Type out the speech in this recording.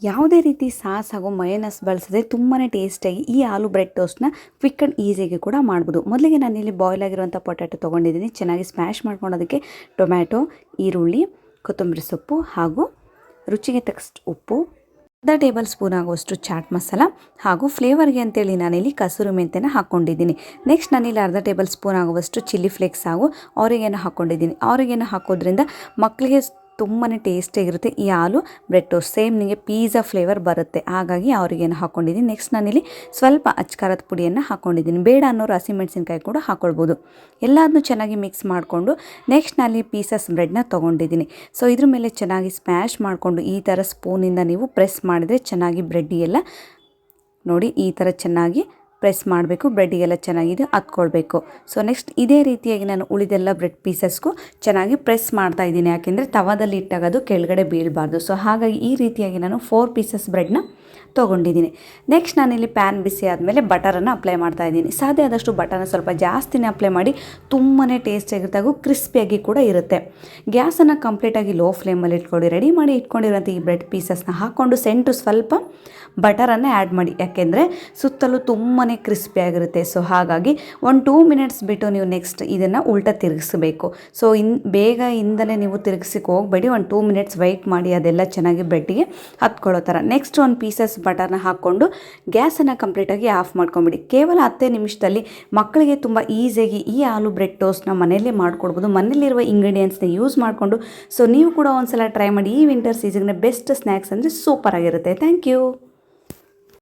ಯಾವುದೇ ರೀತಿ ಸಾಸ್ ಹಾಗೂ ಮಯೋನೈಸ್ ಬಳಸದೆ ತುಂಬಾ ಟೇಸ್ಟಿಯಾಗಿ ಈ ಆಲೂ ಬ್ರೆಡ್ ಟೋಸ್ಟ್ನ ಕ್ವಿಕ್ ಆ್ಯಂಡ್ ಈಸಿಯಾಗಿ ಕೂಡ ಮಾಡ್ಬೋದು. ಮೊದಲಿಗೆ ನಾನಿಲ್ಲಿ ಬಾಯ್ಲ್ ಆಗಿರುವಂಥ ಪೊಟ್ಯಾಟೊ ತೊಗೊಂಡಿದ್ದೀನಿ. ಚೆನ್ನಾಗಿ ಸ್ಮ್ಯಾಶ್ ಮಾಡ್ಕೊಳೋದಕ್ಕೆ ಟೊಮ್ಯಾಟೊ, ಈರುಳ್ಳಿ, ಕೊತ್ತಂಬರಿ ಸೊಪ್ಪು ಹಾಗೂ ರುಚಿಗೆ ತಕ್ಕಷ್ಟು ಉಪ್ಪು, ಅರ್ಧ ಟೇಬಲ್ ಸ್ಪೂನ್ ಆಗುವಷ್ಟು ಚಾಟ್ ಮಸಾಲ ಹಾಗೂ ಫ್ಲೇವರ್ಗೆ ಅಂತೇಳಿ ನಾನಿಲ್ಲಿ ಕಸೂರಿ ಮೆಂತ್ಯನ ಹಾಕ್ಕೊಂಡಿದ್ದೀನಿ. ನೆಕ್ಸ್ಟ್ ನಾನಿಲ್ಲಿ ಅರ್ಧ ಟೇಬಲ್ ಸ್ಪೂನ್ ಆಗುವಷ್ಟು ಚಿಲ್ಲಿ ಫ್ಲೇಕ್ಸ್ ಹಾಗೂ ಆರಿಗೇನೋ ಹಾಕ್ಕೊಂಡಿದ್ದೀನಿ. ಆರಿಗೇನೋ ಹಾಕೋದ್ರಿಂದ ಮಕ್ಕಳಿಗೆ ತುಂಬಾ ಟೇಸ್ಟಿಯಾಗಿರುತ್ತೆ ಈ ಆಲೂ ಬ್ರೆಡ್ ಟೋಸ್ಟ್. ಸೇಮ್ ನಿಮಗೆ ಪಿಜ್ಜಾ ಫ್ಲೇವರ್ ಬರುತ್ತೆ, ಹಾಗಾಗಿ ಆರಿಗೇನೋ ಹಾಕ್ಕೊಂಡಿದ್ದೀನಿ. ನೆಕ್ಸ್ಟ್ ನಾನಿಲ್ಲಿ ಸ್ವಲ್ಪ ಅಚ್ಕಾರದ ಪುಡಿಯನ್ನು ಹಾಕ್ಕೊಂಡಿದ್ದೀನಿ. ಬೇಡ ಅನ್ನೋರು ಹಸಿಮೆಣಸಿನ್ಕಾಯಿ ಕೂಡ ಹಾಕ್ಕೊಳ್ಬೋದು. ಎಲ್ಲದನ್ನೂ ಚೆನ್ನಾಗಿ ಮಿಕ್ಸ್ ಮಾಡಿಕೊಂಡು ನೆಕ್ಸ್ಟ್ ನಾನಲ್ಲಿ ಪೀಸಸ್ ಬ್ರೆಡ್ನ ತೊಗೊಂಡಿದ್ದೀನಿ. ಸೊ ಇದ್ರ ಮೇಲೆ ಚೆನ್ನಾಗಿ ಸ್ಮ್ಯಾಶ್ ಮಾಡಿಕೊಂಡು ಈ ಥರ ಸ್ಪೂನಿಂದ ನೀವು ಪ್ರೆಸ್ ಮಾಡಿದರೆ ಚೆನ್ನಾಗಿ ಬ್ರೆಡ್ಡಿಗೆಲ್ಲ ನೋಡಿ ಈ ಥರ ಚೆನ್ನಾಗಿ ಪ್ರೆಸ್ ಮಾಡಬೇಕು. ಬ್ರೆಡ್ಡಿಗೆಲ್ಲ ಚೆನ್ನಾಗಿದೆ ಹತ್ಕೊಳ್ಬೇಕು. ಸೊ ನೆಕ್ಸ್ಟ್ ಇದೇ ರೀತಿಯಾಗಿ ನಾನು ಉಳಿದೆಲ್ಲ ಬ್ರೆಡ್ ಪೀಸಸ್ಗೂ ಚೆನ್ನಾಗಿ ಪ್ರೆಸ್ ಮಾಡ್ತಾ ಇದ್ದೀನಿ. ಯಾಕೆಂದರೆ ತವಾದಲ್ಲಿ ಇಟ್ಟಾಗ ಅದು ಕೆಳಗಡೆ ಬೀಳಬಾರ್ದು. ಸೊ ಹಾಗಾಗಿ ಈ ರೀತಿಯಾಗಿ ನಾನು 4 ಪೀಸಸ್ ಬ್ರೆಡ್ನ ತೊಗೊಂಡಿದ್ದೀನಿ. ನೆಕ್ಸ್ಟ್ ನಾನಿಲ್ಲಿ ಪ್ಯಾನ್ ಬಿಸಿ ಆದಮೇಲೆ ಬಟರನ್ನು ಅಪ್ಲೈ ಮಾಡ್ತಾ ಇದ್ದೀನಿ. ಸಾಧ್ಯ ಆದಷ್ಟು ಬಟರ್ನ ಸ್ವಲ್ಪ ಜಾಸ್ತಿನೇ ಅಪ್ಲೈ ಮಾಡಿ. ತುಂಬಾ ಟೇಸ್ಟಿಯಾಗಿರುತ್ತೆ ಹಾಗೂ ಕ್ರಿಸ್ಪಿಯಾಗಿ ಕೂಡ ಇರುತ್ತೆ. ಗ್ಯಾಸನ್ನು ಕಂಪ್ಲೀಟಾಗಿ ಲೋ ಫ್ಲೇಮಲ್ಲಿ ಇಟ್ಕೊಂಡು ರೆಡಿ ಮಾಡಿ ಇಟ್ಕೊಂಡಿರೋಂಥ ಈ ಬ್ರೆಡ್ ಪೀಸಸ್ನ ಹಾಕ್ಕೊಂಡು ಸೆಂಟು ಸ್ವಲ್ಪ ಬಟರನ್ನು ಆ್ಯಡ್ ಮಾಡಿ. ಯಾಕೆಂದರೆ ಸುತ್ತಲೂ ತುಂಬಾ ಕ್ರಿಸ್ಪಿಯಾಗಿರುತ್ತೆ. ಸೊ ಹಾಗಾಗಿ 1-2 ಮಿನಿಟ್ಸ್ ಬಿಟ್ಟು ನೀವು ನೆಕ್ಸ್ಟ್ ಇದನ್ನು ಉಲ್ಟಾ ತಿರುಗಿಸಬೇಕು. ಸೊ ಬೇಗ ಇಂದಲೇ ನೀವು ತಿರುಗಿಸಕ್ಕೆ ಹೋಗಬೇಡಿ. 1-2 ಮಿನಿಟ್ಸ್ ವೆಯ್ಟ್ ಮಾಡಿ, ಅದೆಲ್ಲ ಚೆನ್ನಾಗಿ ಬ್ರೆಡ್ಡಿಗೆ ಹತ್ಕೊಳ್ಳೋ ಥರ. ನೆಕ್ಸ್ಟ್ 1 ಪೀಸಸ್ ಬಟರ್ನ ಹಾಕ್ಕೊಂಡು ಗ್ಯಾಸನ್ನು ಕಂಪ್ಲೀಟಾಗಿ ಆಫ್ ಮಾಡ್ಕೊಂಬಿಡಿ. ಕೇವಲ 10 ನಿಮಿಷದಲ್ಲಿ ಮಕ್ಕಳಿಗೆ ತುಂಬ ಈಸಿಯಾಗಿ ಈ ಆಲೂ ಬ್ರೆಡ್ ಟೋಸ್ಟ್ನ ಮನೆಯಲ್ಲೇ ಮಾಡ್ಕೊಡ್ಬೋದು. ಮನೆಯಲ್ಲಿರುವ ಇಂಗ್ರೀಡಿಯೆಂಟ್ಸ್ನ ಯೂಸ್ ಮಾಡಿಕೊಂಡು. ಸೊ ನೀವು ಕೂಡ ಒಂದ್ಸಲ ಟ್ರೈ ಮಾಡಿ. ಈ ವಿಂಟರ್ ಸೀಸನ್ಗೆ ಬೆಸ್ಟ್ ಸ್ನ್ಯಾಕ್ಸ್ ಅಂದರೆ ಸೂಪರ್ ಆಗಿರುತ್ತೆ. Thank you.